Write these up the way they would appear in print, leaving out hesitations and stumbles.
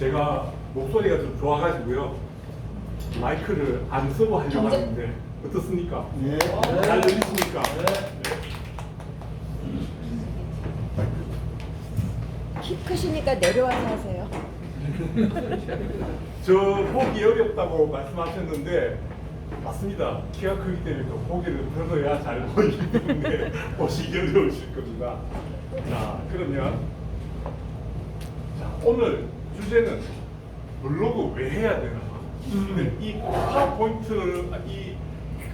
제가 목소리가 좀 좋아가지고요. 마이크를 안 쓰고 하려고 하는데 어떻습니까? 네. 잘 들리십니까? 키 크시니까 내려와서 하세요. 저 보기 어렵다고 말씀하셨는데 맞습니다. 키가 크기 때문에 또 보기를 들어야 잘 보이기 때문에 보시기 어려우실 겁니다. 자, 그러면 자, 오늘 주제는 블로그 왜 해야 되나? 근데 이 파워포인트를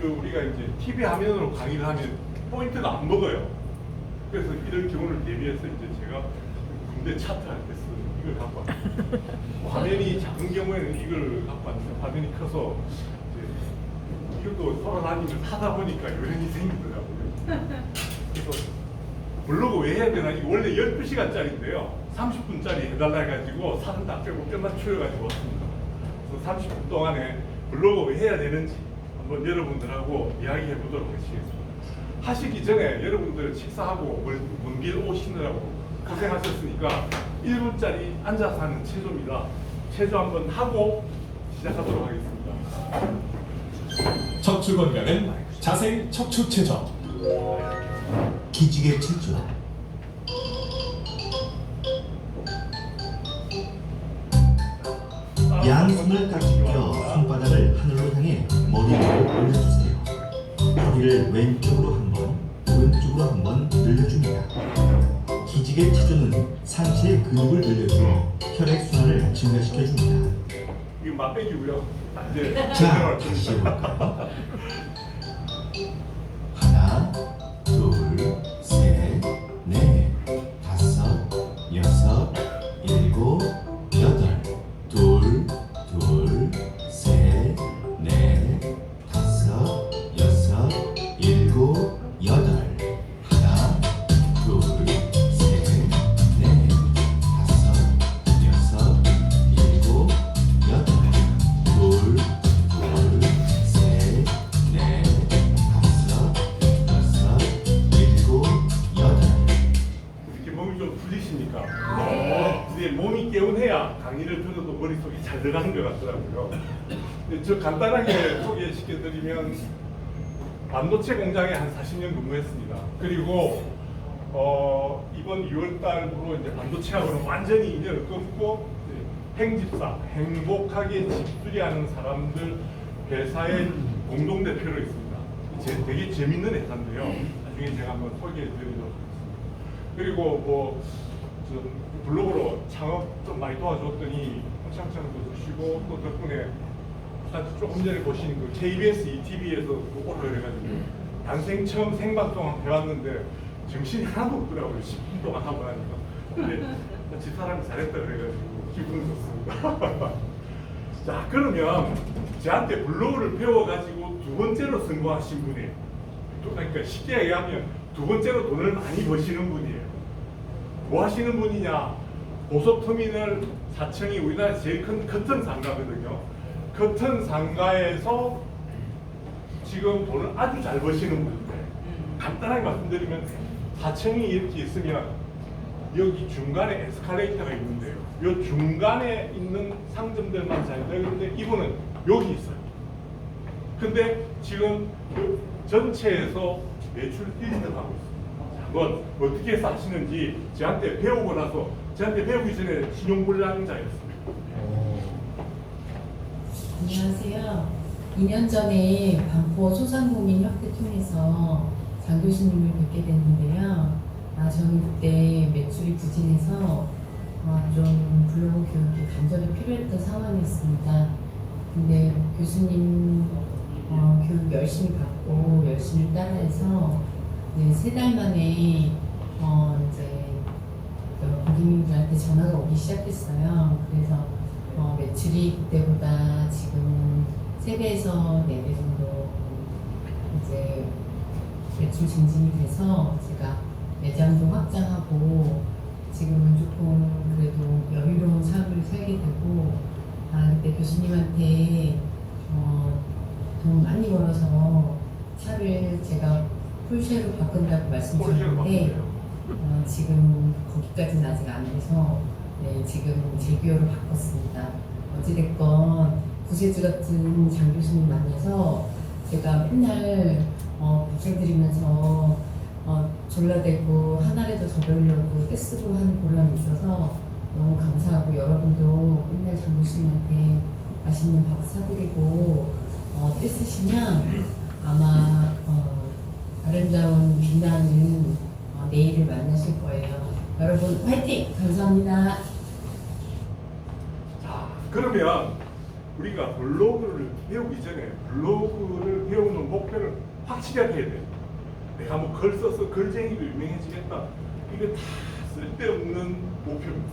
우리가 이제 TV 화면으로 강의를 하면 포인트가 안 먹어요. 그래서 이런 경우를 대비해서 이제 제가 군대 차트 할 때 쓰는 이걸 갖고 왔어요. 화면이 작은 경우에는 이걸 갖고 왔는데 화면이 커서 이제 이것도 서로 다니면서 하다 보니까 요령이 생기더라고요. 그래서 블로그 왜 해야 되나? 이거 원래 12시간짜리인데요. 30분짜리 해달라 해가지고 사람 다 빼고 뼈만 추려가지고 왔습니다. 그래서 30분 동안에 블로그 왜 해야 되는지 한번 여러분들하고 이야기해 보도록 하시겠습니다. 하시기 전에 여러분들 식사하고 먼 길 오시느라고 고생하셨으니까 1분짜리 앉아서 하는 체조입니다. 체조 한번 하고 시작하도록 하겠습니다. 척추 건강은 자세 척추 체조. 기지개 체조. 양손을 깍지 껴 손바닥을 하늘로 향해 머리를 올려주세요. 허리를 왼쪽으로 한 번, 오른쪽으로 한 번 늘려줍니다. 기지개 체조는 상체의 근육을 늘려주어 혈액순환을 증가시켜줍니다. 이거 맛배기고요. 이제 자, 다시 해볼까요? 하나, 둘, 셋, 넷, 다섯, 여섯, 일곱, 여덟. 둘, 셋, 넷, 다섯, 여섯, 일곱, 여덟. 하나, 둘, 셋, 넷, 다섯, 여섯, 일곱, 여덟. 둘, 셋, 넷, 다섯, 여섯, 일곱, 여덟. 이렇게 몸이 좀 풀리십니까? 이제 몸이 개운해야 강의를 들어도 머릿속에 잘 들어가는 것 같더라고요. 근데 저 간단하게 소개시켜드리면 반도체 공장에 한 40년 근무했습니다. 그리고 이번 6월 달부로 이제 반도체하고는 완전히 인연을 끊고 행집사, 행복하게 집수리하는 사람들 회사의 공동대표로 있습니다. 되게 재밌는 회사인데요. 나중에 제가 한번 소개해드리도록 하겠습니다. 그리고 저 블로그로 창업 좀 많이 도와줬더니 창창도 주시고 또 덕분에 조금 전에 보신 그 KBS ETV에서 오를 해가지고 난생 처음 생방송 해봤는데 정신이 하나도 없더라고요. 10분 동안 하고 나니까. 근데 집사람이 잘했다 그래가지고 기분은 좋습니다. 자, 그러면 저한테 블로그를 배워가지고 두 번째로 성공하신 분이에요. 그러니까 쉽게 얘기하면 두 번째로 돈을 많이 버시는 분이에요. 뭐 하시는 분이냐? 고속터미널 4층이 우리나라에서 제일 큰 커튼 상가거든요. 커튼 상가에서 지금 돈을 아주 잘 버시는 분인데 간단하게 말씀드리면 4층이 이렇게 있으면 여기 중간에 에스컬레이터가 있는데요. 이 중간에 있는 상점들만 잘 되는데 이분은 여기 있어요. 근데 지금 그 전체에서 매출 1위를 하고 있어요. 한번 어떻게 해서 하시는지 저한테 배우고 나서 저한테 배우기 전에 신용불량자였습니다. 안녕하세요. 2년 전에 반포 소상공인협회 통해서 장 교수님을 뵙게 됐는데요. 저는 그때 매출이 부진해서 좀 블로그 교육이 간절히 필요했던 상황이었습니다. 근데 교수님 교육 열심히 받고 열심히 따라해서 3달 만에 이제 고객님들한테 전화가 오기 시작했어요. 그래서 매출이 그때보다 지금 3배에서 4배 정도 이제 매출 증진이 돼서 제가 매장도 확장하고 지금은 조금 그래도 여유로운 삶을 살게 되고 그때 교수님한테 돈 많이 벌어서 차를 제가 폴쉐로 바꾼다고 말씀드렸는데 지금 거기까지는 아직 안 돼서 네, 지금 재규어로 바꿨습니다. 어찌됐건 구세주 같은 장 교수님 만나서 제가 맨날 박수드리면서 졸라대고 하나라도 더 배우려고 떼쓰고 하는 보람이 있어서 너무 감사하고 여러분도 맨날 장 교수님한테 맛있는 밥 사드리고 떼쓰시면 아마 아름다운 빛나는 내일을 만나실 거예요. 여러분 화이팅! 감사합니다. 자, 그러면 우리가 블로그를 배우기 전에 블로그를 배우는 목표를 확실하게 해야 돼. 내가 뭐 글 써서 글쟁이로 유명해지겠다. 이게 다 쓸데없는 목표입니다.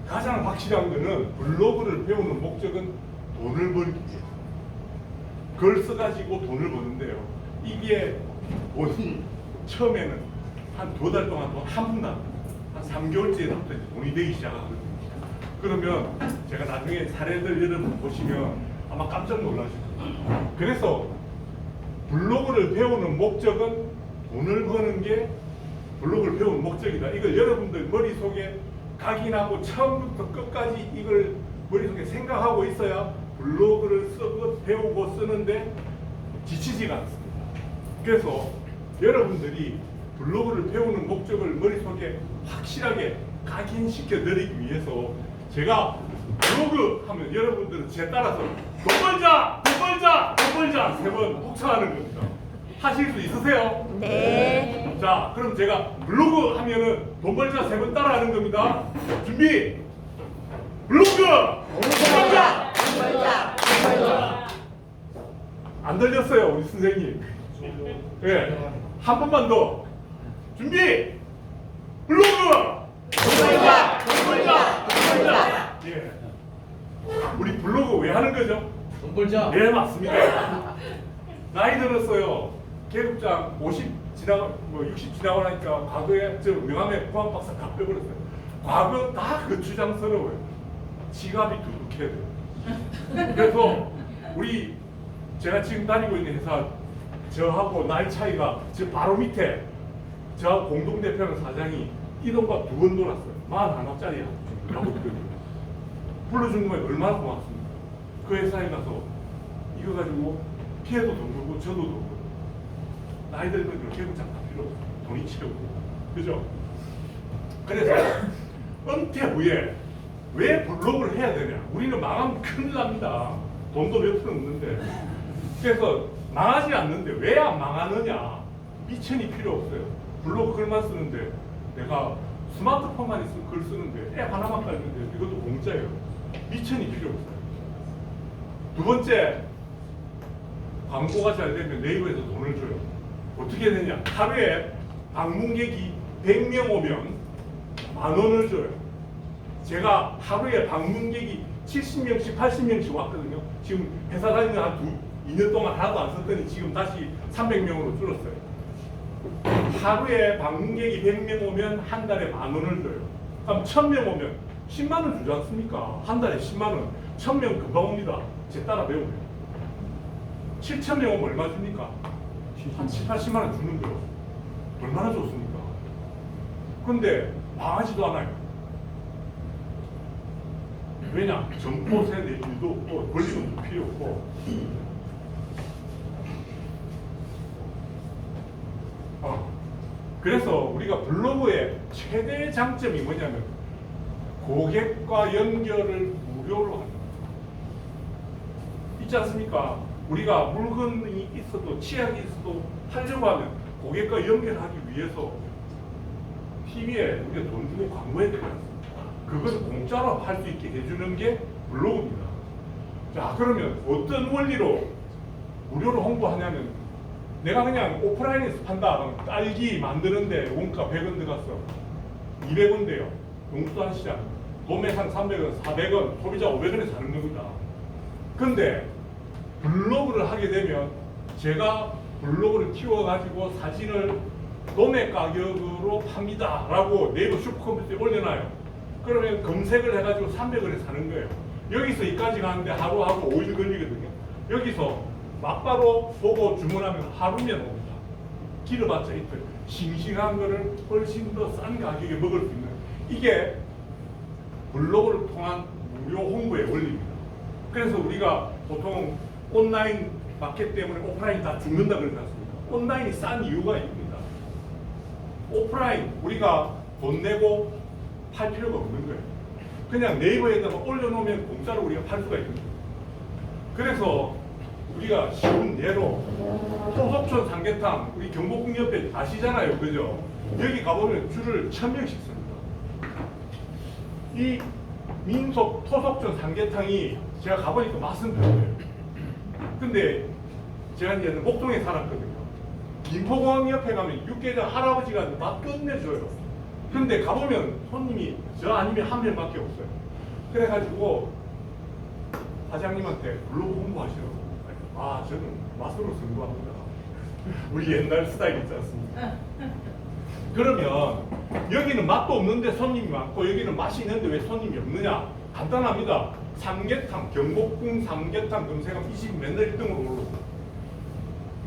가장 확실한 거는 블로그를 배우는 목적은 돈을 벌기죠. 글 써가지고 돈을 버는데요. 이게 돈이 처음에는 한 2달 동안 돈 한 푼도 안 됩니다. 한 3개월째에 나부터 돈이 되기 시작하거든요. 그러면 제가 나중에 사례들 여러분 보시면 아마 깜짝 놀라실 거예요. 그래서 블로그를 배우는 목적은 돈을 버는 게 블로그를 배우는 목적이다. 이걸 여러분들 머릿속에 각인하고 처음부터 끝까지 이걸 머릿속에 생각하고 있어야 블로그를 쓰고 배우고 쓰는데 지치지가 않습니다. 그래서 여러분들이 블로그를 배우는 목적을 머릿속에 확실하게 각인시켜 드리기 위해서 제가 블로그 하면 여러분들은 제 따라서 돈 벌자! 돈 벌자! 돈 벌자! 3번 혹사하는 겁니다. 하실 수 있으세요? 네. 자, 그럼 제가 블로그 하면은 돈 벌자 3번 따라하는 겁니다. 준비! 블로그! 벌자! 벌자! 벌자! 안 들렸어요, 우리 선생님. 예. 한 번만 더. 준비! 블로그! 벌자! 벌자! 벌자! 예. 우리 블로그 왜 하는 거죠? 돈 벌자. 네, 맞습니다. 나이 들었어요. 계급장 50 지나가, 60 지나고 나니까 과거에 저 명함에 포항 박사 다 빼버렸어요. 과거 다 그 주장스러워요. 지갑이 두둑해야 돼요. 그래서 우리 제가 지금 다니고 있는 회사 저하고 나이 차이가 저 바로 밑에 저하고 공동대표는 사장이 이동과 2번 놀았어요. 41짜리야. 하고 있거든요. 불러준 거에 얼마나 고맙습니까? 그 회사에 가서 이거 가지고 피해도 돈 벌고 저도 돈 벌고 나이 들면 이렇게 계급장 다 필요 없어요. 돈이 채우고. 그죠? 그래서 은퇴 후에 왜 블로그를 해야 되냐? 우리는 망하면 큰일 납니다. 돈도 몇 푼 없는데. 그래서 망하지 않는데 왜 안 망하느냐? 미천이 필요 없어요. 블로그 글만 쓰는데 내가 스마트폰만 있으면 글 쓰는데 앱 하나만 깔면 돼요. 이것도 공짜예요. 미천이 필요 없어요. 두 번째, 광고가 잘 되면 네이버에서 돈을 줘요. 어떻게 되냐? 하루에 방문객이 100명 오면 10,000원을 줘요. 제가 하루에 방문객이 70명씩 80명씩 왔거든요. 지금 회사 다니는 한 2년 동안 하나도 안 썼더니 지금 다시 300명으로 줄었어요. 하루에 방문객이 100명 오면 한 달에 10,000원을 줘요. 그럼 1,000명 오면 10만 원 주지 않습니까? 한 달에 10만 원. 1,000명 금방 옵니다. 제 따라 배우면. 7,000명 오면 얼마 줍니까? 한 7, 80만 원 주는 거요. 얼마나 좋습니까? 근데 망하지도 않아요. 왜냐? 점포 세대 일도 없고 권리금도 필요 없고. 그래서 우리가 블로그의 최대 장점이 뭐냐면 고객과 연결을 무료로 하는 거예요. 있지 않습니까? 우리가 물건이 있어도 치약이 있어도 하려고 하면 고객과 연결하기 위해서 TV에 우리가 돈 주고 광고해야 되지 않습니까? 그것을 공짜로 할 수 있게 해주는 게 블로그입니다. 자, 그러면 어떤 원리로 무료로 홍보하냐면 내가 그냥 오프라인에서 판다. 그럼 딸기 만드는데 원가 100원 들어갔어. 200원대요. 용수단 시장. 도매상 300원, 400원, 소비자 500원에 사는 겁니다. 근데 블로그를 하게 되면 제가 블로그를 키워가지고 사진을 도매 가격으로 팝니다 라고 네이버 슈퍼컴퓨터에 올려놔요. 그러면 검색을 해가지고 300원에 사는 거예요. 여기서 이까지 가는데 하루하고 5일 걸리거든요. 여기서 막바로 보고 주문하면 하루면 옵니다. 길어봤자 이틀. 싱싱한 거를 훨씬 더 싼 가격에 먹을 수 있는. 이게 블로그를 통한 무료 홍보의 원리입니다. 그래서 우리가 보통 온라인 마켓 때문에 오프라인 다 죽는다 그러지 않습니까? 온라인이 싼 이유가 있습니다. 오프라인 우리가 돈 내고 팔 필요가 없는 거예요. 그냥 네이버에다가 올려놓으면 공짜로 우리가 팔 수가 있는 거예요. 그래서 우리가 쉬운 예로 토속촌 삼계탕 우리 경복궁 옆에 아시잖아요, 그죠? 여기 가보면 줄을 1000명씩 씁니다. 이 민속 토속촌 삼계탕이 제가 가보니까 맛은 별로예요. 근데 제가 이제 목동에 살았거든요. 김포공항 옆에 가면 육개장 할아버지가 맛 끝내줘요. 근데 가보면 손님이 저 아니면 한 명밖에 없어요. 그래가지고 사장님한테 블로그 홍보하시라고. 아, 저는 맛으로 승부합니다. 우리 옛날 스타일 있지 않습니까? 그러면 여기는 맛도 없는데 손님이 많고 여기는 맛이 있는데 왜 손님이 없느냐? 간단합니다. 삼계탕, 경복궁 삼계탕 검색하면 이 집 맨날 1등으로 오르고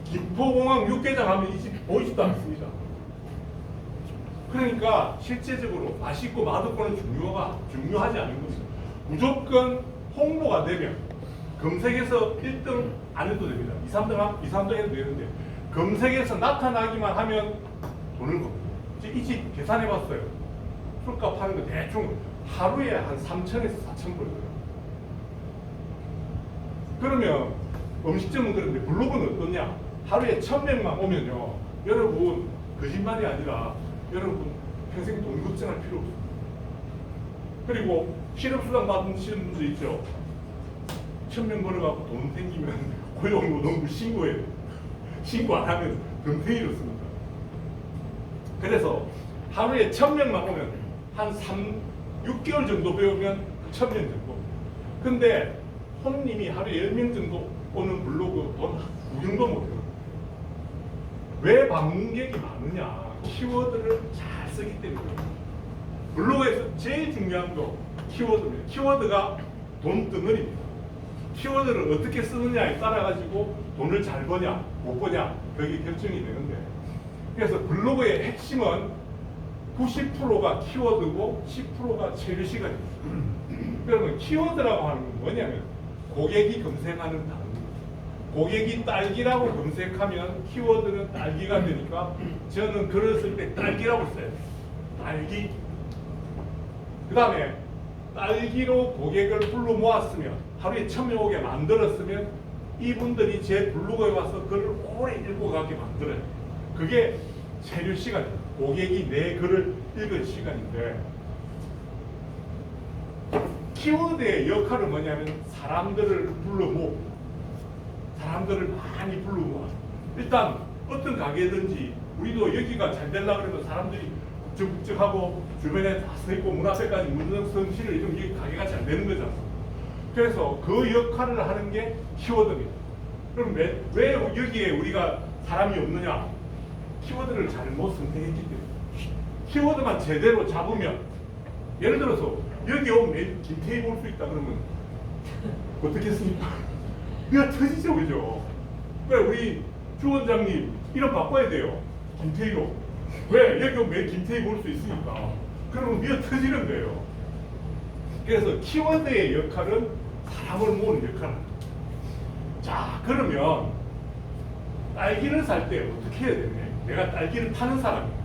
김포공항 육개장 하면 이 집 보이지도 않습니다. 그러니까 실제적으로 맛있고 맛없고는 중요하지 않은 거죠. 무조건 홍보가 되면 검색에서 1등 안 해도 됩니다. 2, 3등 해도 되는데 검색에서 나타나기만 하면 돈을 겁니다. 이 집 계산해봤어요. 술값 하는 거 대충 하루에 한 3,000에서 4,000 벌어요. 그러면 음식점은 그런데 블로그는 어떠냐? 하루에 1,000명만 오면요. 여러분 거짓말이 아니라 여러분 평생 돈 걱정할 필요 없어요. 그리고 실업수당 받으시는 분도 있죠. 1,000명 벌어갖고 돈 생기면 고용노동부 신고해요. 신고 안 하면 금태기로 씁니다. 그래서 하루에 1,000명만 오면 한 6개월 정도 배우면 1,000명 정도. 근데 손님이 하루에 10명 정도 오는 블로그 돈 구경도 못해요. 왜 방문객이 많으냐? 키워드를 잘 쓰기 때문에. 블로그에서 제일 중요한 거 키워드입니다. 키워드가 돈 덩어리입니다. 키워드를 어떻게 쓰느냐에 따라 가지고 돈을 잘 버냐 못 버냐 그게 결정이 되는데, 그래서 블로그의 핵심은 90%가 키워드고 10%가 체류 시간입니다. 그러면 키워드라고 하는 건 뭐냐면 고객이 검색하는 단어입니다. 고객이 딸기라고 검색하면 키워드는 딸기가 되니까 저는 글을 쓸 때 딸기라고 써요. 딸기. 그 다음에 딸기로 고객을 불러 모았으면 하루에 1,000명 오게 만들었으면 이분들이 제 블로그에 와서 글을 오래 읽고 가게 만들어요. 그게 체류 시간이에요. 고객이 내 글을 읽을 시간인데, 키워드의 역할은 뭐냐면 사람들을 불러 모으고 사람들을 많이 불러 모아. 일단 어떤 가게든지 우리도 여기가 잘 되려고 그러면 사람들이 북적북적하고 주변에 다 서있고 문 앞에까지 문성실을 이러면 여기 가게가 잘 되는 거잖아. 그래서 그 역할을 하는 게 키워드입니다. 그럼 왜 여기에 우리가 사람이 없느냐? 키워드를 잘못 선택했기 때문에. 키워드만 제대로 잡으면, 예를 들어서 여기 오면 매일 김태희 볼 수 있다 그러면 어떻겠습니까? 우리가 터지죠, 그죠? 왜 우리 주 원장님 이름 바꿔야 돼요. 김태희로. 왜? 여기 오면 매일 김태희 볼 수 있으니까. 그러면 우리가 터지는 거예요. 그래서 키워드의 역할은 사람을 모으는 역할입니다. 자, 그러면 딸기를 살 때 어떻게 해야 되냐? 내가 딸기를 파는 사람이에요.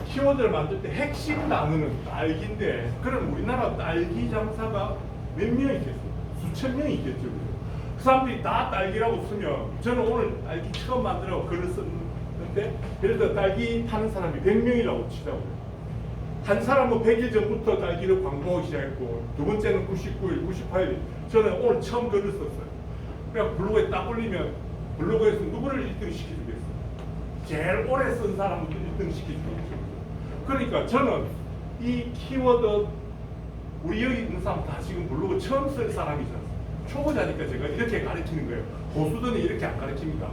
키워드를 만들 때 핵심 단어는 딸기인데, 그럼 우리나라 딸기 장사가 몇 명이 있겠어요? 수천 명이 있겠죠. 그 사람들이 다 딸기라고 쓰면, 저는 오늘 딸기 처음 만들라고 글을 썼는데, 예를 들어 딸기 파는 사람이 100명이라고 치자고요. 한 사람은 100일 전부터 딸기를 광고하기 시작했고, 두 번째는 99일, 98일. 저는 오늘 처음 글을 썼어요. 그냥 블로그에 딱 올리면 블로그에서 누구를 1등 시켜주겠어요? 제일 오래 쓴 사람은 1등 시켜주겠죠. 그러니까 저는 이 키워드, 우리 여기 있는 사람 다 지금 블로그 처음 쓸 사람이잖아요. 초보자니까 제가 이렇게 가르치는 거예요. 고수들은 이렇게 안 가르칩니다.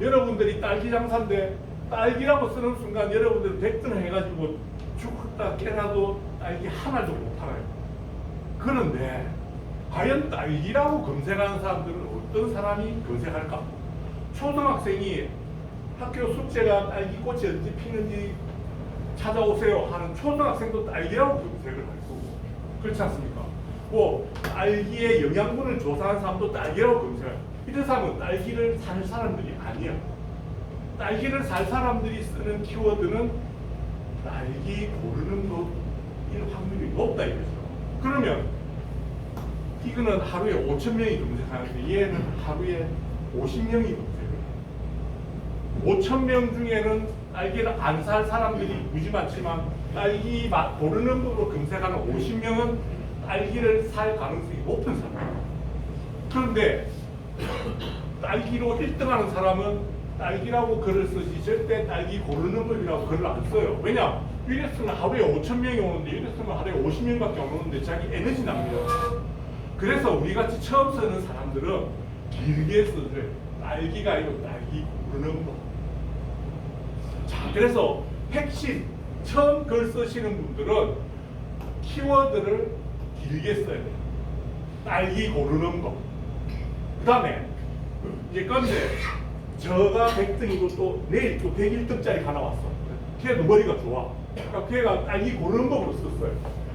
여러분들이 딸기 장사인데 딸기라고 쓰는 순간 여러분들 100등 해가지고 죽었다 깨라도 딸기 하나도 못 팔아요. 그런데 과연 딸기라고 검색하는 사람들은 어떤 사람이 검색할까? 초등학생이 학교 숙제가 딸기 꽃이 언제 피는지 찾아오세요 하는 초등학생도 딸기라고 검색을 할 거고, 그렇지 않습니까? 뭐 딸기의 영양분을 조사하는 사람도 딸기라고 검색해요. 이런 사람은 딸기를 살 사람들이 아니야. 딸기를 살 사람들이 쓰는 키워드는 딸기 고르는 것일 확률이 높다 이거죠. 그러면 이거는 하루에 5,000명이 검색하는데 얘는 하루에 50명이 검색을 해요. 5,000명 중에는 딸기를 안 살 사람들이 무지 많지만 딸기 맛 고르는 법으로 검색하는 50명은 딸기를 살 가능성이 높은 사람이에요. 그런데 딸기로 1등하는 사람은 딸기라고 글을 쓰지 절대 딸기 고르는 법이라고 글을 안 써요. 왜냐? 이랬으면 하루에 5,000명이 오는데 이랬으면 하루에 50명밖에 안 오는데 자기 에너지 낭비야. 그래서 우리같이 처음 쓰는 사람들은 길게 써줘요. 딸기가 아니고 딸기 고르는 법. 자, 그래서 핵심 처음 글 쓰시는 분들은 키워드를 길게 써야 돼요. 딸기 고르는 법. 그 다음에 이제 건데 저가 100등이고 또 내일 또 101등짜리 하나 왔어. 걔도 머리가 좋아. 그러니까 걔가 딸기 고르는 법으로 썼어요.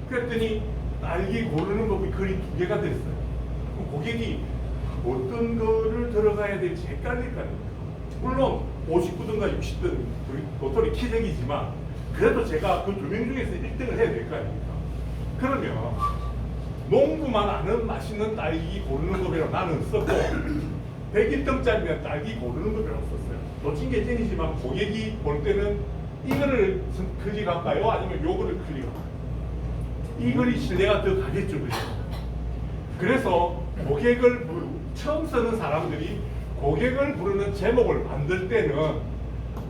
그랬더니 딸기 고르는 법이 글이 2개가 됐어요. 그럼 고객이 어떤 거를 들어가야 될지 헷갈릴 거 아닙니까? 물론 59등과 60등 도토리 키재기지만 그래도 제가 그 2명 중에서 1등을 해야 될 거 아닙니까? 그러면 농부만 아는 맛있는 딸기 고르는 법이라고 나는 썼고 101등짜리면 딸기 고르는 법이라고 썼어요. 놓친 게 찐이지만 고객이 볼 때는 이거를 클릭할까요? 아니면 요거를 클릭할까요? 이 글이 신뢰가 더 가겠죠, 그죠? 그래서 고객을 처음 쓰는 사람들이 고객을 부르는 제목을 만들 때는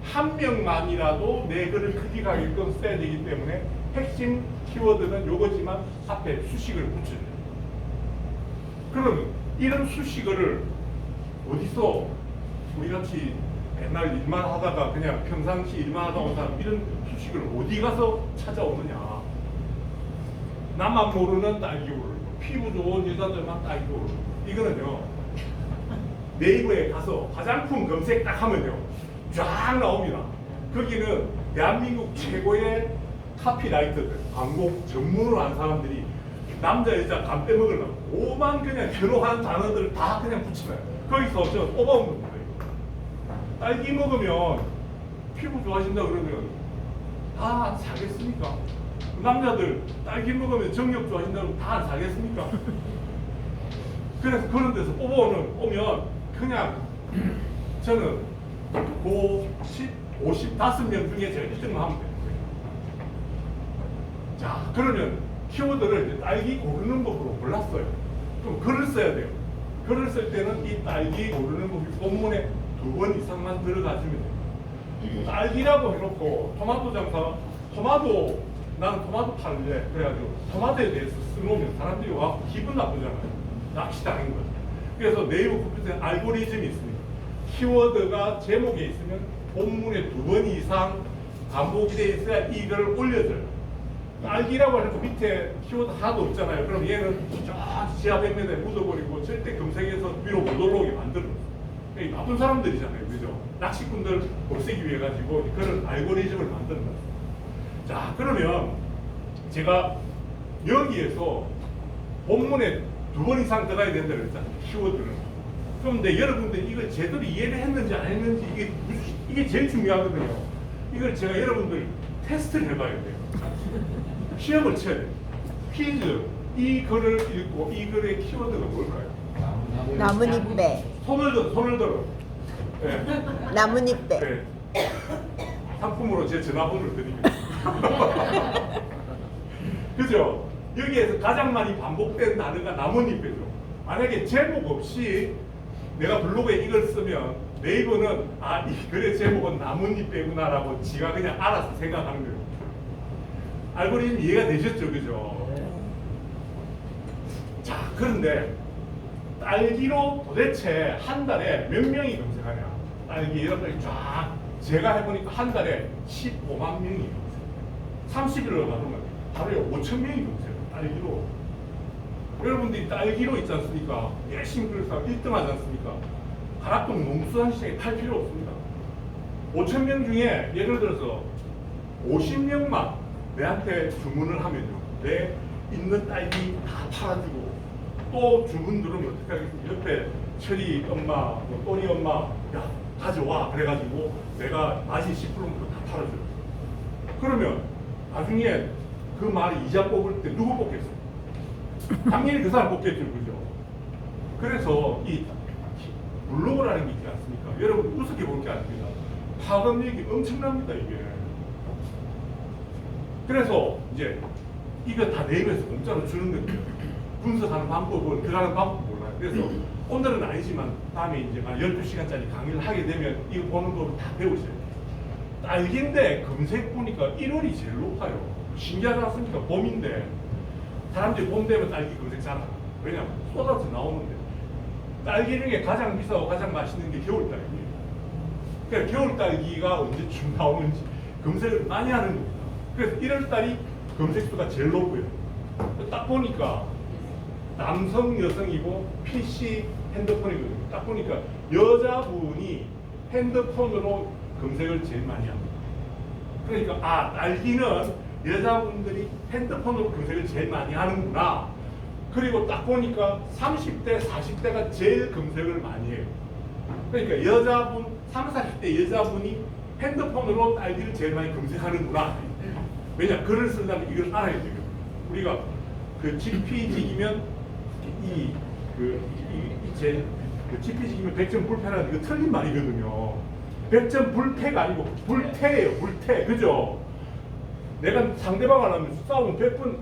한 명만이라도 내 글을 클릭하게끔 써야 되기 때문에 핵심 키워드는 요거지만 앞에 수식을 붙여야 돼요. 그럼 이런 수식어를 어디서 우리같이 옛날 일만 하다가 그냥 평상시 일만 하다 온 사람 이런 수식을 어디 가서 찾아오느냐. 나만 모르는 딸기 고르는 거, 피부 좋은 여자들만 딸기 고르는 거. 이거는요 네이버에 가서 화장품 검색 딱 하면요 쫙 나옵니다. 거기는 대한민국 최고의 카피라이터들, 광고 전문으로 한 사람들이 남자 여자 간 빼먹으려고 오만 그냥 결혼한 단어들을 다 그냥 붙이나요. 거기서 저 뽑아온 겁니다. 딸기 먹으면 피부 좋아진다 그러면 다 사겠습니까? 남자들 딸기 먹으면 정력 좋아진다 그러면 다 안 사겠습니까? 그래서 그런 데서 오면 그냥 저는 55명 중에 제가 1등을 하면 돼요. 자, 그러면 키워드를 이제 딸기 고르는 법으로 골랐어요. 그럼 글을 써야 돼요. 글을 쓸 때는 이 딸기 고르는 법이 본문에 2번 이상만 들어가주면 돼요. 딸기라고 해놓고 토마토 장사, 나는 토마토 팔래. 그래가지고 토마토에 대해서 써놓으면 사람들이 와 기분 나쁘잖아요. 낚시당한 거예요. 그래서 네이버 컴퓨터에 알고리즘이 있습니다. 키워드가 제목에 있으면 본문에 2번 이상 반복이 돼 있어야 이걸 올려줘요. 딸기라고 해서 밑에 키워드 하나도 없잖아요. 그럼 얘는 저 지하 100m에 묻어버리고 절대 검색해서 위로 못 올라오게 만들어요. 나쁜 사람들이잖아요. 그죠? 낚시꾼들 없애기 위해 가지고 그런 알고리즘을 만드는 거예요. 자, 그러면 제가 여기에서 본문에 2번 이상 들어가야 된다고 했잖아요. 키워드는. 그런데 여러분들이 이걸 제대로 이해를 했는지 안 했는지 이게 제일 중요하거든요. 이걸 제가 여러분들 테스트를 해봐야 돼요. 시험을 쳐야 돼요. 퀴즈. 이 글을 읽고 이 글의 키워드가 뭘까요? 나뭇잎배. 손을 들어. 네. 나뭇잎배. 네. 상품으로 제 전화번호를 드립니다. 그죠? 여기에서 가장 많이 반복된 단어가 나뭇잎배죠. 만약에 제목 없이 내가 블로그에 이걸 쓰면 네이버는 이 글의 제목은 나뭇잎배구나라고 지가 그냥 알아서 생각하는 거예요. 알고리즘 이해가 되셨죠? 그죠? 자, 그런데 딸기로 도대체 한 달에 몇 명이 검색하냐? 딸기 여러분들이 쫙 제가 해보니까 한 달에 15만 명이 검색. 30일을 가면 하루에 5,000명이 검색해요. 딸기로. 여러분들이 딸기로 있지 않습니까? 열심히 그래서 1등 하지 않습니까? 가락동 농수산 시장에 팔 필요 없습니다. 5,000명 중에 예를 들어서 50명만 내한테 주문을 하면요, 내 있는 딸기 다 팔아주고, 또 주문 들으면 어떻게 하겠습니까? 옆에 철이 엄마, 뭐 또니 엄마, 야 가져와 그래가지고 내가 맛이 10%부터 다 팔아줘요. 그러면 나중에 그 말이 이자 뽑을 때 누구 뽑겠어요? 당연히 그 사람 뽑겠죠, 그죠? 그래서 이 블로그라는 게 있지 않습니까? 여러분 우습게 볼 게 아닙니다. 파급력이 엄청납니다, 이게. 그래서 이제 이거 다 네이버에서 공짜로 주는 거예요. 분석하는 방법은 들어가는 방법 몰라요. 그래서 오늘은 아니지만 다음에 이제 12시간짜리 강의를 하게 되면 이거 보는 거 다 배우셔야 돼요. 딸기인데 검색 보니까 1월이 제일 높아요. 신기하지 않습니까? 봄인데 사람들이 봄 되면 딸기 검색 잘하고. 왜냐면 쏟아져 나오는데 딸기 중에 가장 비싸고 가장 맛있는 게 겨울 딸기예요. 그러니까 겨울 딸기가 언제쯤 나오는지 검색을 많이 하는 겁니다. 그래서 1월 달이 검색수가 제일 높고요. 딱 보니까 남성, 여성이고 PC 핸드폰이거든요. 딱 보니까 여자분이 핸드폰으로 검색을 제일 많이 합니다. 그러니까 딸기는 여자분들이 핸드폰으로 검색을 제일 많이 하는구나. 그리고 딱 보니까 30대, 40대가 제일 검색을 많이 해요. 그러니까 여자분, 30, 40대 여자분이 핸드폰으로 딸기를 제일 많이 검색하는구나. 왜냐, 글을 쓴다면 이걸 알아야 되거든요. 우리가 그 GP직이면 GP직이면 100점 불패라는 이거 틀린 말이거든요. 100점 불패가 아니고 불태예요, 불태. 그죠? 내가 상대방을 하면 싸우면 100분,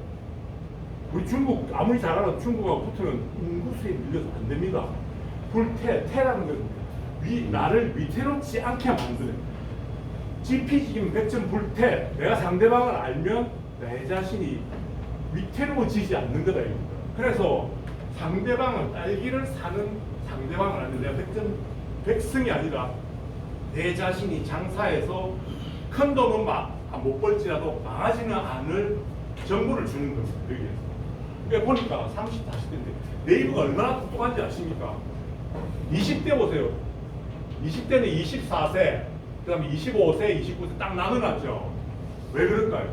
우리 중국 아무리 잘하는 중국하고 붙으면 인구수에 밀려서 안 됩니다. 불태, 태라는 건 나를 위태롭지 않게 만드는. GP직이면 100점 불태. 내가 상대방을 알면 내 자신이 위태로워지지 않는 거다 이겁니다. 그래서 상대방은 딸기를 사는 상대방을 알면 내가 100점 백승이 아니라 내 자신이 장사해서 큰 돈은 못 벌지라도 망하지는 않을 정보를 주는 겁니다. 여기에서. 그러니까 보니까 30, 40대인데 네이버가 얼마나 똑똑한지 아십니까? 20대 보세요. 20대는 24세, 그 다음에 25세, 29세 딱 나눠놨죠. 왜 그럴까요?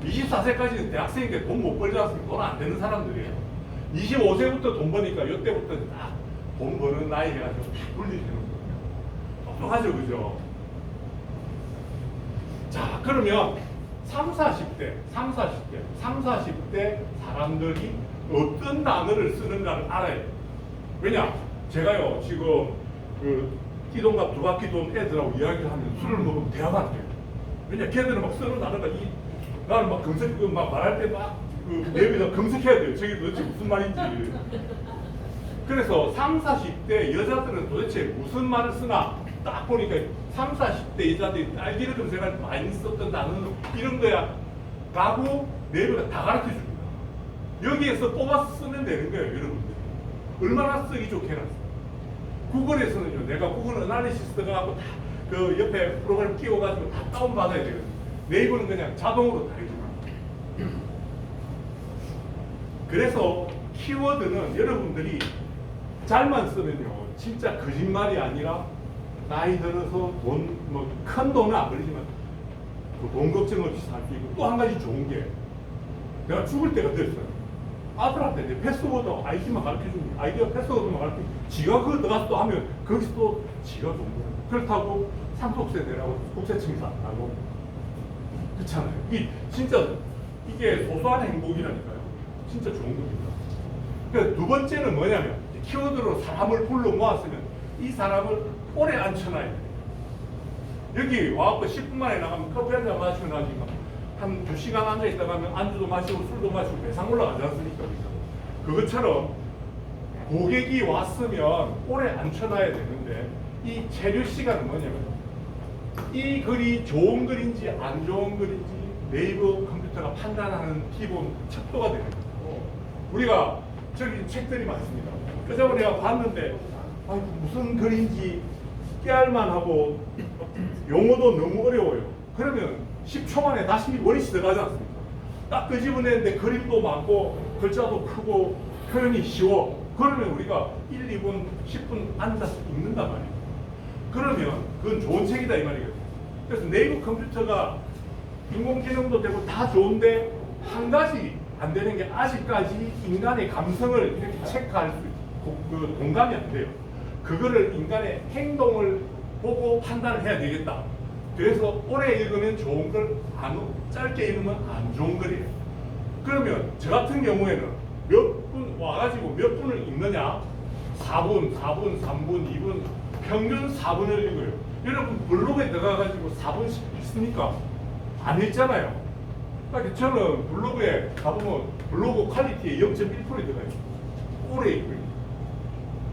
24세까지는 대학생인데 돈 못 벌지 않습니까? 돈 안 되는 사람들이에요. 25세부터 돈 버니까 이때부터 딱 돈 버는 나이 해가지고 다 분리되는 거예요. 똑똑하죠, 그죠? 자, 그러면 30, 40대 사람들이 어떤 단어를 쓰는가를 알아야 돼요. 왜냐? 제가요, 지금 기동갑 두 바퀴 돈 애들하고 이야기를 하면 술을 먹으면 대화가 안 돼요. 왜냐? 걔들은 막 쓰는 단어가 나는 막 검색, 막 말할 때 랩에다 검색해야 돼요. 저게 도대체 무슨 말인지. 그래서 30, 40대 여자들은 도대체 무슨 말을 쓰나 딱 보니까 30, 40대 여자들이 딸기를 검색할 때 많이 썼던 단어는 이런 거야 라고 네이버가 다 가르쳐 줍니다. 여기에서 뽑아서 쓰면 되는 거예요, 여러분들. 얼마나 쓰기 좋게 해놨어요. 구글에서는요, 내가 구글 어나리시스 들어가고 다 그 옆에 프로그램 끼워가지고 다 다운받아야 되거든요. 네이버는 그냥 자동으로 다 해줍니다. 그래서 키워드는 여러분들이 잘만 쓰면요, 진짜 거짓말이 아니라 나이 들어서 큰 돈은 안 벌리지만 돈 걱정 없이 살 수 있고, 또 한 가지 좋은 게 내가 죽을 때가 됐어요. 아들한테 내 패스워드 아이디만 가르쳐줍니다. 아이디어 패스워드만 가르쳐. 지가 그거 들어가서 또 하면 거기서 또 지가 돈 버는. 그렇다고 상속세 내라고 국세청에서 안 하고 그렇잖아요. 이게 소소한 행복이라니까요. 진짜 좋은 겁니다. 그러니까 두 번째는 뭐냐면 키워드로 사람을 불러 모았으면 이 사람을 오래 앉혀놔야 돼요. 여기 와갖고 10분 만에 나가면 커피 한 잔 마시고 나니까 한 2시간 앉아있다가 하면 안주도 마시고 술도 마시고 배상 올라가지 않습니까? 그것처럼 고객이 왔으면 오래 앉혀놔야 되는데 이 체류 시간은 뭐냐면 이 글이 좋은 글인지 안 좋은 글인지 네이버 컴퓨터가 판단하는 기본 척도가 되는 거예요. 우리가 저기 책들이 많습니다. 그래서 내가 봤는데 무슨 글인지 깨알만 하고 용어도 너무 어려워요. 그러면 10초 만에 다시 원리시 들어가지 않습니까? 딱 끄집어내는데 그림도 많고 글자도 크고 표현이 쉬워. 그러면 우리가 1, 2분, 10분 앉아서 읽는단 말이에요. 그러면 그건 좋은 책이다 이 말이거든요. 그래서 네이버 컴퓨터가 인공지능도 되고 다 좋은데 한 가지 안 되는 게 아직까지 인간의 감성을 이렇게 체크할 수 있고 그 공감이 안 돼요. 그거를 인간의 행동을 보고 판단을 해야 되겠다. 그래서 오래 읽으면 좋은 걸 짧게 읽으면 안 좋은 글이에요. 그러면 저 같은 경우에는 몇 분 와가지고 몇 분을 읽느냐? 4분, 3분, 2분, 평균 4분을 읽어요. 여러분 블로그에 들어가가지고 4분씩 읽습니까? 안 읽잖아요. 그러니까 저는 블로그에 가보면 블로그 퀄리티에 0.1% 들어가요. 오래 읽어요.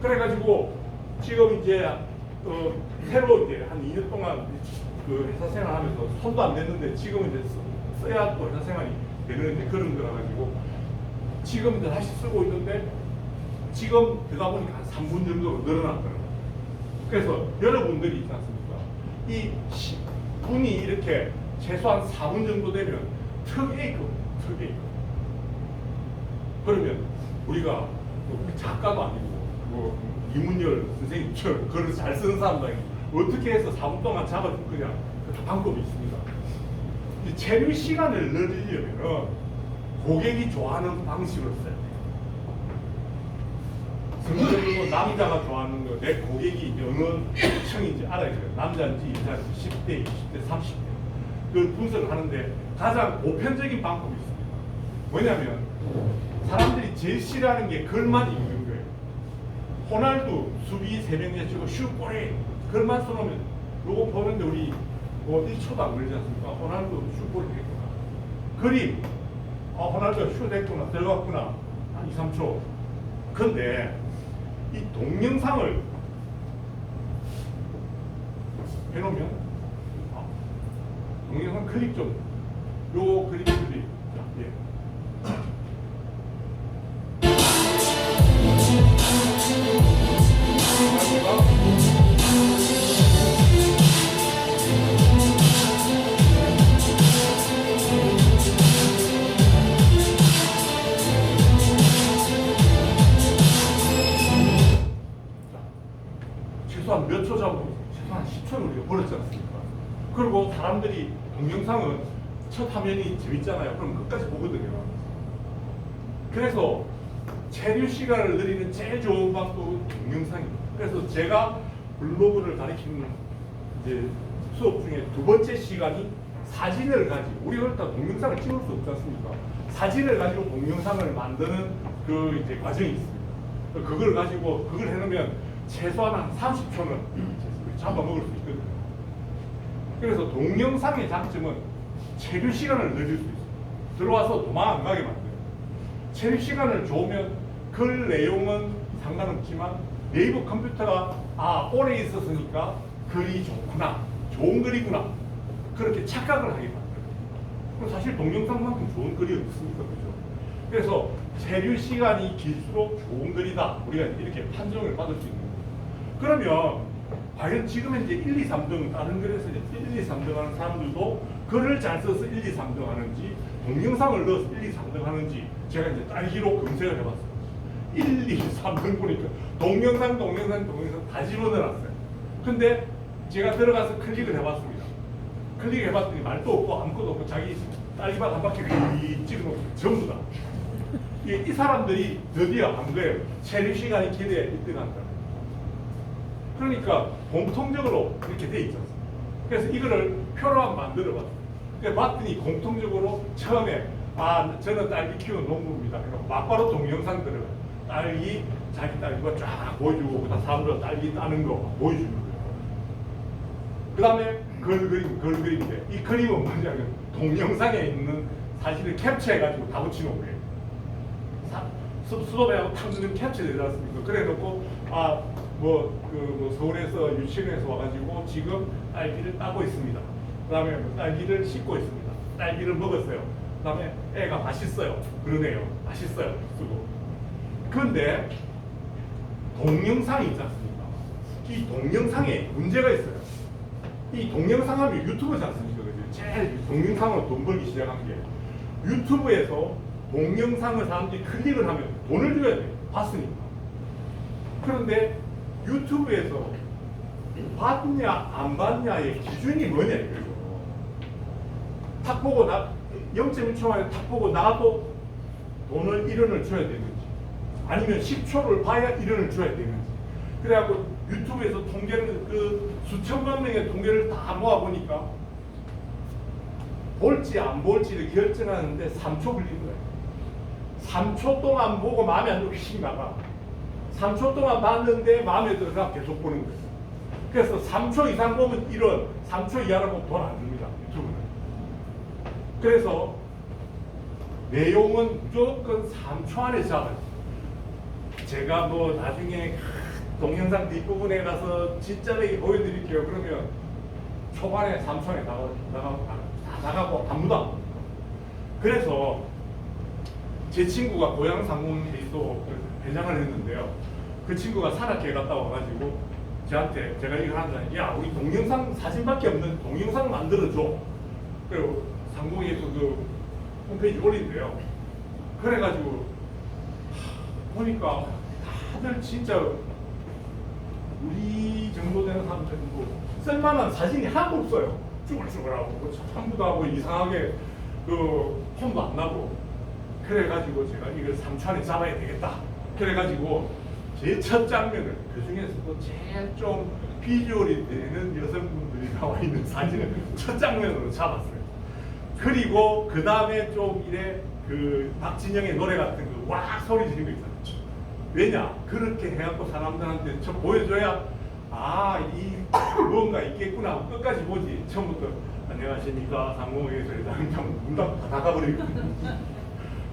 그래가지고 지금 이제 새로 이제 한 2년 동안 그 회사 생활하면서 손도 안 냈는데 지금 이제 써야 또 회사 생활이 되는 그런 거라 가지고 지금 이제 다시 쓰고 있는데 지금 되다 보니까 한 3분 정도로 늘어났더라고요. 그래서 여러분들이 있지 않습니까? 이 분이 이렇게 최소한 4분 정도 되면 특A급. 그러면 우리가 뭐 작가도 아니고 뭐 이문열 선생님처럼 글을 잘 쓰는 사람도 아니고 어떻게 해서 4분 동안 잡아줄 거냐? 그 방법이 있습니다. 이 체류 시간을 늘리려면 고객이 좋아하는 방식으로 써야 돼요. 성적으로 남자가 좋아하는 거, 내 고객이 어느 층인지 알아야 돼요. 남자인지 여자인지 10대, 20대, 30대. 그 분석을 하는데 가장 보편적인 방법이 있습니다. 뭐냐면 사람들이 제일 싫어하는 게 글만 읽는 거예요. 호날두 수비 3명 치고 슛골에 글만 써놓으면 요거 보는데 우리 뭐 1초도 안 걸리지 않습니까? 호날두 슛골이 했구나. 그림, 호날두가 슛 했구나, 들어갔구나. 한 2, 3초. 근데 이 동영상을 해놓으면 동영상 클릭 좀, 요 클릭. 자, 예. 최소한 몇 초 잡고 최소한 10초는 우리가 벌었지 않습니까? 그리고 사람들이 동영상은 첫 화면이 재밌잖아요. 그럼 끝까지 보거든요. 그래서 체류 시간을 늘리는 제일 좋은 방법은 동영상입니다. 그래서 제가 블로그를 가리키는 이제 수업 중에 두 번째 시간이 사진을 가지고, 우리가 그렇다 동영상을 찍을 수 없지 않습니까? 사진을 가지고 동영상을 만드는 그 이제 과정이 있습니다. 그걸 가지고 그걸 해놓으면 최소한 한 30초는 잡아먹을 수 있거든요. 그래서 동영상의 장점은 체류 시간을 늘릴 수 있어요. 들어와서 도망 안 가게 만들어요. 체류 시간을 좋으면 글 내용은 상관없지만 네이버 컴퓨터가 오래 있었으니까 글이 좋구나, 좋은 글이구나, 그렇게 착각을 하게 만들어요. 그럼 사실 동영상만큼 좋은 글이 없습니까? 그죠? 그래서 체류 시간이 길수록 좋은 글이다, 우리가 이렇게 판정을 받을 수 있는 거예요. 그러면 과연 지금 현재 1, 2, 3등, 다른 글에서 1, 2, 3등 하는 사람들도 글을 잘 써서 1, 2, 3등 하는지, 동영상을 넣어서 1, 2, 3등 하는지 제가 이제 딸기로 검색을 해봤어요. 1, 2, 3등 보니까 동영상 다 집어넣어놨어요. 근데 제가 들어가서 클릭을 해봤습니다. 클릭해봤더니 말도 없고 아무것도 없고 자기 딸기밭 한 바퀴 찍어놓고 전부 다. 이 사람들이 드디어 한 거예요. 체류 시간이 길에 1등한다. 그러니까 공통적으로 이렇게 돼 있지 않습니까? 그래서 이거를 표로 한번 만들어 봤어요. 그래서 봤더니 공통적으로 처음에 저는 딸기 키우는 농부입니다. 그래서 막바로 동영상 들어가요. 딸기, 자기 딸기가 쫙 보여주고 그다음 사람들 딸기 따는 거 보여주는 거예요. 그 다음에 그림인데 이 그림은 뭐냐면 동영상에 있는 사진을 캡처해가지고 다 붙여놓은 거예요. 수도배하고 탕수는 캡처되지 않습니까? 그래 놓고 서울에서 유치원에서 와가지고 지금 딸기를 따고 있습니다. 그 다음에 딸기를 씻고 있습니다. 딸기를 먹었어요. 그 다음에 애가 맛있어요. 그러네요. 맛있어요. 쓰고. 그런데 동영상이 있지 않습니까? 이 동영상에 문제가 있어요. 이 동영상 하면 유튜브지 않습니까? 제일 동영상으로 돈 벌기 시작한 게 유튜브에서 동영상을 사람들이 클릭을 하면 돈을 줘야 돼요. 봤으니까. 그런데 유튜브에서 봤냐 안 봤냐의 기준이 뭐냐 이거죠. 탁 보고 0.1초 만에 탁 보고 나도 돈을 1원을 줘야 되는지, 아니면 10초를 봐야 1원을 줘야 되는지. 그래갖고 유튜브에서 통계를 그 수천만 명의 통계를 다 모아보니까 볼지 안 볼지를 결정하는데 3초 걸린 거예요. 3초 동안 보고 마음에 안 들고 휙 나가. 3초 동안 봤는데 마음에 들어가 계속 보는 거예요. 그래서 3초 이상 보면 1원, 3초 이하로 보면 돈 안 줍니다, 유튜브는. 그래서 내용은 무조건 3초 안에 잡아요. 제가 뭐 나중에 동영상 뒷부분에 가서 진짜하게 보여드릴게요. 그러면 초반에 3초 안에 나가고 아무도 안 봅니다. 그래서 제 친구가 고향 상공회의소 회장을 했는데요. 그 친구가 산악회 갔다 와가지고 저한테 제가 이걸 한다. 야, 우리 동영상 사진밖에 없는 동영상 만들어줘. 그리고 상공회의소 그 홈페이지 올린대요. 그래가지고 보니까 다들 진짜 우리 정도 되는 사람들은 뭐 쓸만한 사진이 하나도 없어요. 쭈글쭈글하고 뭐 전부 다 뭐 이상하게 그 폼도 안 나고. 그래가지고 제가 이걸 3초 안에 잡아야 되겠다. 그래가지고 제 첫 장면을 그 중에서도 제일 좀 비주얼이 되는 여성분들이 나와 있는 사진을 첫 장면으로 잡았어요. 그리고 그 다음에 좀 이래 그 박진영의 노래 같은 거 와 소리 지르는 거 있잖아요. 왜냐? 그렇게 해갖고 사람들한테 좀 보여줘야 이 뭔가 있겠구나 하고 끝까지 보지. 처음부터 안녕하십니까 상공회의소 회장님 문 닫고 다 나가버리거든요.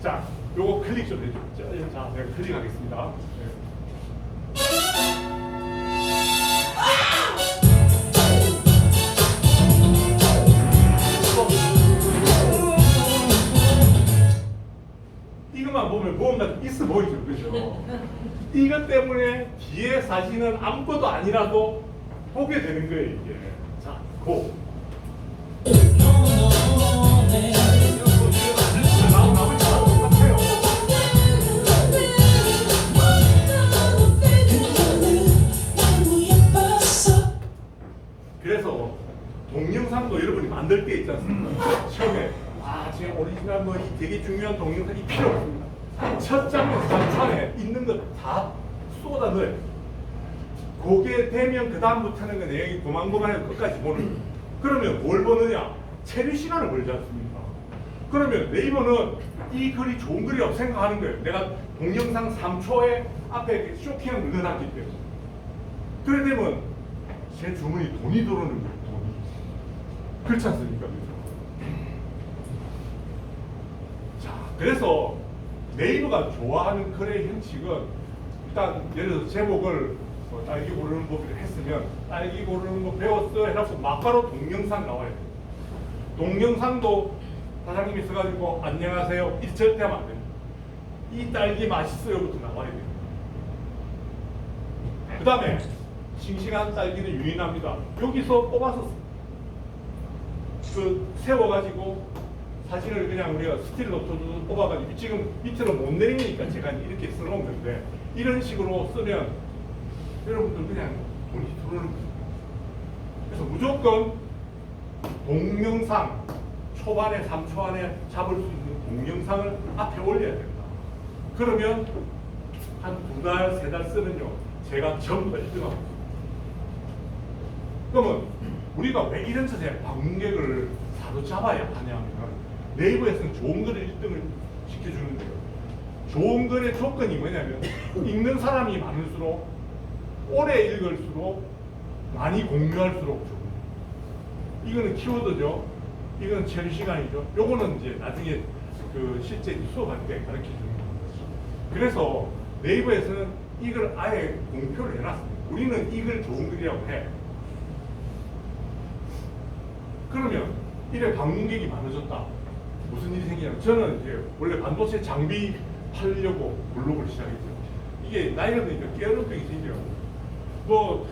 자, 요거 클릭 좀 해주죠. 자, 내가 클릭하겠습니다. 이것만 보면 뭔가 있어 보이죠, 그죠? 이것 때문에 뒤에 사진은 아무것도 아니라도 보게 되는 거예요, 이게. 자, 고. 그래서 동영상도 여러분이 만들 때 있지 않습니까? 처음에 지금 오리지널 뭐 되게 중요한 동영상이 필요 없습니다. 첫 장면 3초에 있는 거 다 쏟아 넣어요. 그게 되면 그 다음부터는 그 내용이 고만고만해서 끝까지 보는 거예요. 그러면 뭘 보느냐? 체류 시간을 벌지 않습니까? 그러면 네이버는 이 글이 좋은 글이라고 생각하는 거예요. 내가 동영상 3초에 앞에 쇼킹을 늘어났기 때문에. 그래 되면 제 주문이 돈이 들어오는 거예요. 돈이. 그렇지 않습니까? 자, 그래서 네이버가 좋아하는 글의 형식은 일단 예를 들어서 제목을 딸기 고르는 법을 했으면 딸기 고르는 법 배웠어 해갖고 막바로 동영상 나와야 돼요. 동영상도 사장님이 써가지고 안녕하세요 이 절대 하면 안 됩니다. 이 딸기 맛있어요부터 나와야 돼요. 그 다음에 싱싱한 딸기는 유인합니다. 여기서 뽑아서 그 세워가지고 사진을 그냥 우리가 스틸노트로 뽑아가지고 지금 밑으로 못 내리니까 제가 이렇게 써놓은 건데 이런 식으로 쓰면 여러분들 그냥 돈이 들어오는 거예요. 그래서 무조건 동영상 초반에 3초 안에 잡을 수 있는 동영상을 앞에 올려야 된다. 그러면 한 2달, 3달 쓰면요 제가 전부 다 1등하고 그러면 우리가 왜 이런 것에 방문객을 사로잡아야 하냐면 네이버에서는 좋은 글을 1등을 시켜주는데요. 좋은 글의 조건이 뭐냐면 읽는 사람이 많을수록 오래 읽을수록 많이 공유할수록 좋은. 이거는 키워드죠. 이거는 체류 시간이죠. 요거는 이제 나중에 그 실제 수업할 때 가르쳐 주는 거죠. 그래서 네이버에서는 이걸 아예 공표를 해놨습니다. 우리는 이걸 좋은 글이라고 해. 그러면 이래 방문객이 많아졌다. 무슨 일이 생기냐면 저는 이제 원래 반도체 장비 팔려고 블로그를 시작했죠. 이게 나이가 드니까 깨어름병이 생겨요. 뭐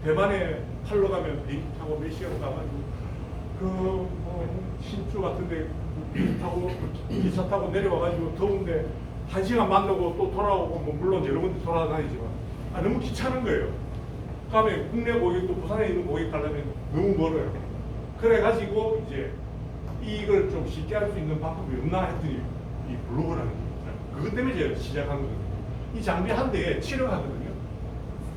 대만에 팔러 가면 비행기 타고 몇 시간 가가지고 뭐 신주 같은데 비행기 타고 기차 타고 내려와가지고 더운데 1시간 만나고 또 돌아오고 뭐 물론 여러 군데 돌아다니지만 너무 귀찮은 거예요. 그다음에 국내 고객도 부산에 있는 고객 가려면 너무 멀어요. 그래가지고 이제 이걸 좀 쉽게 할 수 있는 방법이 없나 했더니 이 블로그라는 게 있어요. 그것 때문에 제가 시작한 거거든요. 이 장비 한 대에 7억 하거든요.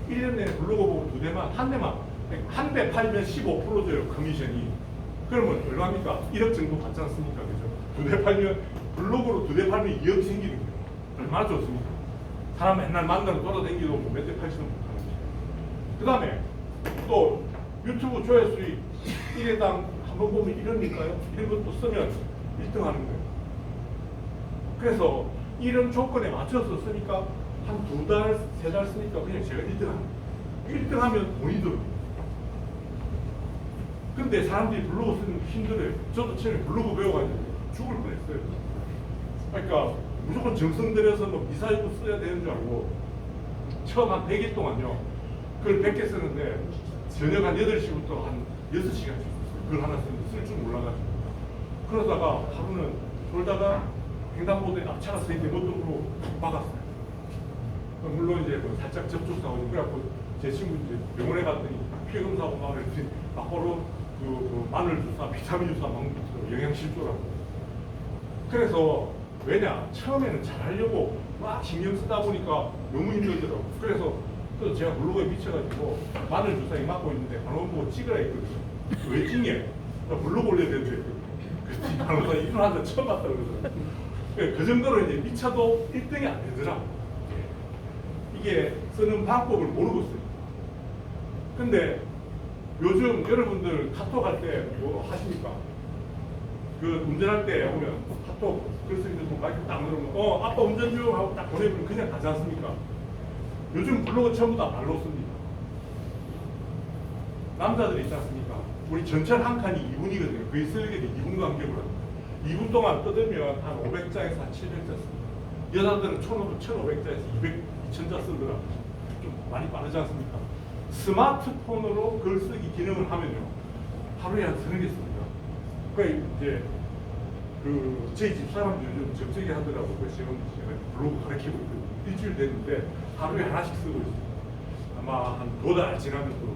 1년 내에 블로그 보고 한 대 팔면 15% 줘요, 커미션이. 그러면 얼마입니까? 1억 정도 받지 않습니까? 그죠? 두 대 팔면, 블로그로 2대 팔면 2억 생기는 거예요. 얼마나 좋습니까? 사람 맨날 만나러 돌아다니기도 뭐 몇 대 팔지도 못하는 거죠. 그 다음에 또 유튜브 조회수 1회당 한 번 보면 이러니까요. 이런 것도 쓰면 1등 하는 거예요. 그래서 이런 조건에 맞춰서 쓰니까 한 2달, 3달 쓰니까 그냥 제가 1등 합니다. 1등 하면 돈이 들어요. 근데 사람들이 블로그 쓰는 게 힘들어요. 저도 처음에 블로그 배워가지고 죽을 뻔했어요. 그러니까 무조건 정성 들여서 뭐 미사일도 써야 되는 줄 알고 처음 한 100일 동안요. 그걸 100개 쓰는데 저녁 한 8시부터 한 6시간 그걸 하나 쓰는데 쓸 줄 몰라가지고 그러다가 하루는 돌다가 횡단보도에 앞차가 서 있는데 뭣도 박았어요. 물론 이제 뭐 살짝 접촉사고 그래갖고 제 친구 이제 병원에 갔더니 피검사하고 막 그랬더니 막바로 그 마늘 주사, 비타민 주사 막 영양실조라고. 그래서 왜냐 처음에는 잘하려고 막 신경 쓰다 보니까 너무 힘들더라고. 그래서 또 제가 블로그에 미쳐가지고 마늘 주사기 맞고 있는데 간호원 보고 찍으라 했거든요. 왜 찍냐? 나 블로그 올려야 되는데 그랬더니 간호사 이걸 한다 처음 봤다 그러더라고요. 그 정도로 이제 미쳐도 1등이 안 되더라고. 이게 쓰는 방법을 모르고 써요. 근데 요즘 여러분들 카톡 할 때 뭐 하십니까? 그 운전할 때 오면 카톡 글 쓰기도 뭐 마이크 딱 누르면 아빠 운전 중 하고 딱 보내면 그냥 가지 않습니까? 요즘 블로그 전부 다 말로 씁니다. 남자들이 있지 않습니까? 우리 전철 한 칸이 2분이거든요. 거의 쓰게 돼 2분 간격으로. 2분 동안 떠들면 한 500자에서 한 700자 씁니다. 여자들은 1500자에서 2000자 쓰더라고요. 좀 많이 빠르지 않습니까? 스마트폰으로 글쓰기 기능을 하면요. 하루에 한 30개 씁니다. 그러니까 이제 저희 집사람도 요즘 접속이 하더라고요. 그래서 제가 블로그 가르치고 있거든요. 일주일 됐는데 하루에 하나씩 쓰고 있어요. 아마 한 2달 지나면 또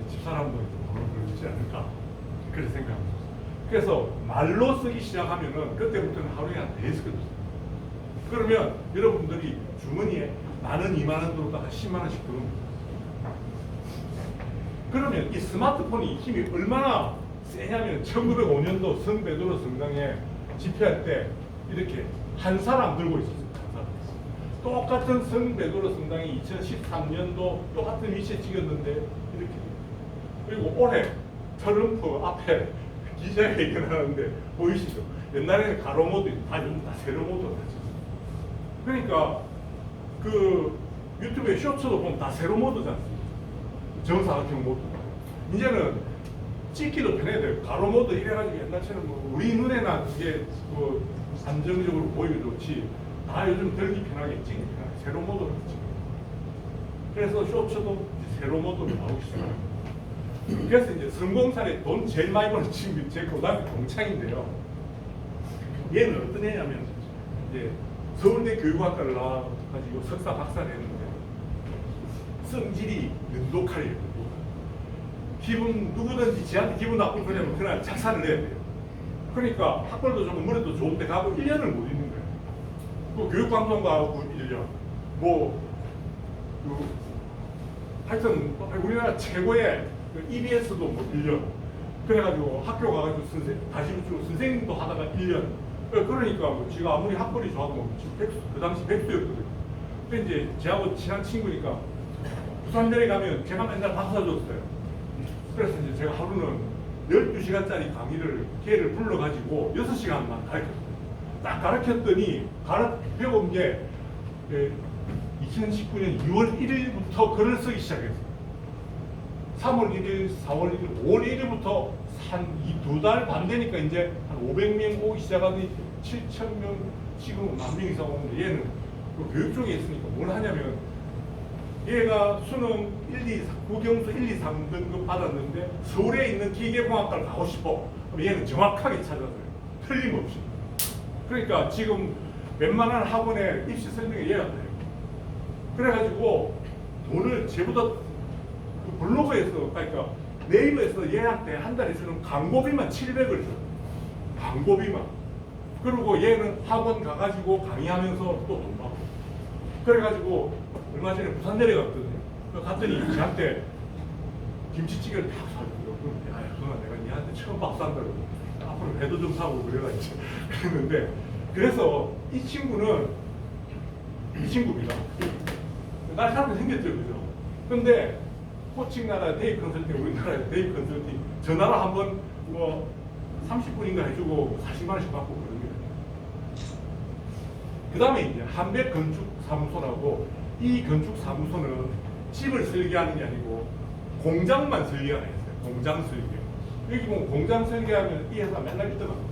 집사람도 블로그를 쓰지 않을까 그렇게 생각합니다. 그래서 말로 쓰기 시작하면은 그때부터는 하루에 한 4개 쓰거든요. 그러면 여러분들이 주머니에 10,000원, 20,000원 들어오다가 10만원씩 들어옵니다. 그러면 이 스마트폰이 힘이 얼마나 세냐면 1905년도 성 베드로 성당에 집회할 때 이렇게 한 사람 들고 있었어요. 한 사람. 똑같은 성 베드로 성당이 2013년도 똑같은 위치에 찍었는데 이렇게. 그리고 올해 트럼프 앞에 기자회견하는데 보이시죠? 옛날에는 가로 모드, 요즘 다 세로 모드가 됐죠. 그러니까 그 유튜브에 쇼츠도 보면 다 세로 모드지 않습니까? 정사각형 모드. 이제는 찍기도 편해야 돼요. 가로 모드 이래가지고 옛날처럼 뭐 우리 눈에나 그게 뭐 안정적으로 보이기 좋지. 다 요즘 들기 편하게 찍기 편하게 세로 모드로 찍어요. 그래서 쇼츠도 이제 세로 모드로 나오기 시작합니다. 그래서 이제 성공사에 돈 제일 많이 버는 친구 제 고등학교 동창인데요. 얘는 어떤 애냐면 이제 서울대 교육학과를 나와가지고 석사 박사를 했는데 성질이 면도칼이에요. 누구든지 지한테 기분 나쁜 소리하면 그날 자살을 해야 돼요. 그러니까 학벌도 좋고 머리도 좋은데 가고 1년을 못 있는 거예요. 그 교육방송 가고 1년. 하여튼 우리나라 최고의 EBS도 뭐 1년. 그래가지고 학교 가가지고 다시 선생님도 하다가 1년. 그러니까 뭐 지가 아무리 학벌이 좋아도 뭐 그 당시 백수였거든요. 근데 이제 제하고 친한 친구니까 부산대에 가면 제가 맨날 박사 줬어요. 그래서 이제 제가 하루는 12시간짜리 강의를 걔를 불러가지고 6시간만 가르쳤어요. 딱 가르쳤더니 배운 게 2019년 2월 1일부터 글을 쓰기 시작했어요. 3월 1일, 4월 1일, 5월 1일부터 한 2달 반 되니까 이제 한 500명 오기 시작하더니 7,000명, 지금 10,000명 이상 오는데 얘는 그 교육 쪽에 있으니까 뭘 하냐면 얘가 수능 1, 2, 국영수 1, 2, 3등급 받았는데 서울에 있는 기계공학과를 가고 싶어. 그럼 얘는 정확하게 찾아서요. 틀림없이. 그러니까 지금 웬만한 학원에 입시 설명에 얘가 돼요. 그래가지고 돈을 쟤보다 그 블로그에서 그러니까 네이버에서 얘한테 한 달에 쓰는 광고비만 700을 줘요. 광고비만. 그리고 얘는 학원 가가지고 강의하면서 또 돈 받고. 그래가지고 얼마 전에 부산 내려갔거든요. 갔더니 저한테 김치찌개를 딱 사주고요. 그럼 야, 그건 내가 니한테 처음 밥 산다고. 앞으로 배도 좀 사고 그래가지고 그랬는데, 그래서 이 친구입니다. 날카롭게 생겼죠, 그죠? 근데 코칭 나라 데이 컨설팅, 우리나라에 데이 컨설팅 전화로 한번 뭐 30분인가 해주고 40만 원씩 받고 그런 게. 그 다음에 이제 한백 건축 사무소라고, 이 건축 사무소는 집을 설계하는 게 아니고 공장만 설계하는 회사예요. 공장 설계. 여기 보면 공장 설계하면 이 회사 맨날 있더라고요.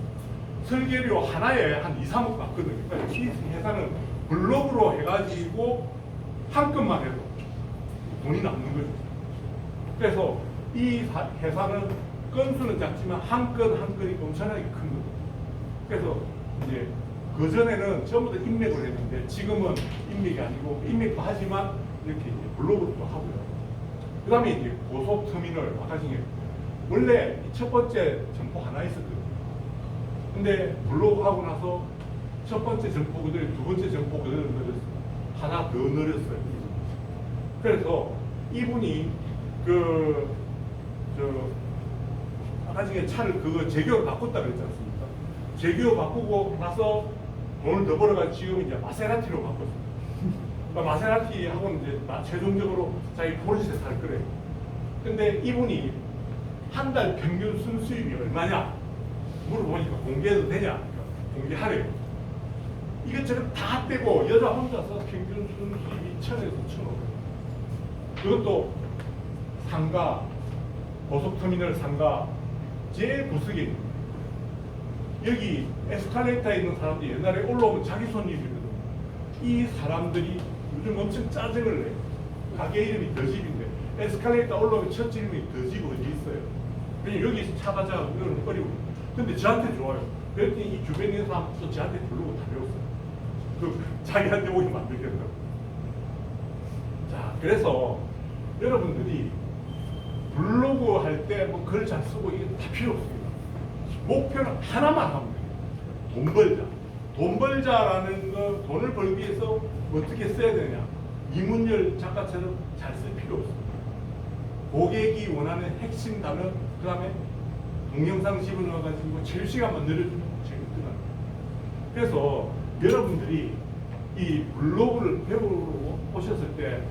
설계료 하나에 한 2, 3억 받거든요. 그러니까 이 회사는 블록으로 해가지고 한 건만 해도 돈이 남는 거죠. 그래서 이 회사는 건수는 작지만 한 건 한 건이 엄청나게 큰 거죠. 그래서 이제 그 전에는 전부 다 인맥을 했는데 지금은 인맥이 아니고 인맥도 하지만 이렇게 이제 블로그도 하고요. 그 다음에 이제 고속터미널, 아까 중에 원래 첫 번째 점포 하나 있었거든요. 근데 블로그 하고 나서 첫 번째 점포 그대로 두 번째 점포 그대로 늘었어요. 하나 더 늘었어요. 그래서 이분이 아까 중에 차를 그거 제규어로 바꿨다 그랬지 않습니까? 제규어 바꾸고 나서 돈을 더 벌어가지고 지금 이제 마세라티로 바꿨어요. 그러니까 마세라티하고는 이제 최종적으로 자기 포르쉐 살 거래요. 근데 이분이 한 달 평균 순수입이 얼마냐 물어보니까 공개해도 되냐? 공개하래요. 이것저것 다 빼고 여자 혼자서 평균 순수입이 1,000에서 1,500. 그것도 상가, 고속터미널 상가 제일 구석에 있는 거예요. 여기 에스컬레이터에 있는 사람들이 옛날에 올라오면 자기 손님이거든요. 이 사람들이 요즘 엄청 짜증을 내요. 가게 이름이 더 집인데 에스컬레이터 올라오면 첫 질문이 더 집 어디 있어요? 왜냐면 여기 차 가자 이러는 꺼리고. 근데 저한테 좋아요. 그랬더니 이 주변에 있는 사람도 저한테 부르고 다 배웠어요. 자기한테 오게 만들겠다고. 자, 그래서 여러분들이 블로그 할 때 뭐 글 잘 쓰고 이게 다 필요 없습니다. 목표는 하나만 하면 돼요. 돈 벌자. 돈 벌자라는 거, 돈을 벌기 위해서 어떻게 써야 되냐. 이문열 작가처럼 잘 쓸 필요 없습니다. 고객이 원하는 핵심 단어, 그 다음에 동영상 집어넣어가지고 체류 시간만 늘려주면 제일 끝납니다. 그래서 여러분들이 이 블로그를 배우러 오셨을 때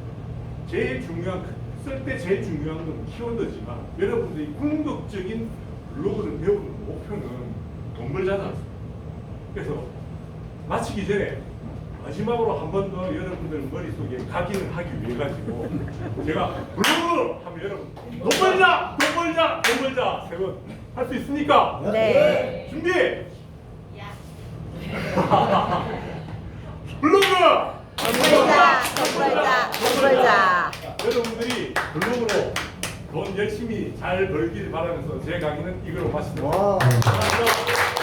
제일 중요한, 쓸 때 제일 중요한 건 키워드지만 여러분들이 궁극적인 블로그를 배우는 목표는 돈 벌자지 않습니까? 그래서 마치기 전에 마지막으로 한 번 더 여러분들 머릿속에 각인을 하기 위해 가지고 제가 블로그 하면 여러분 돈 벌자! 돈 벌자! 돈 벌자! 세 번 할 수 있습니까? 네. 준비! 블로그! 돈 벌자, 돈 벌자, 돈 벌자. 여러분들이 블로그로 돈 열심히 잘 벌길 바라면서 제 강의는 이걸로 마치도록 하겠습니다.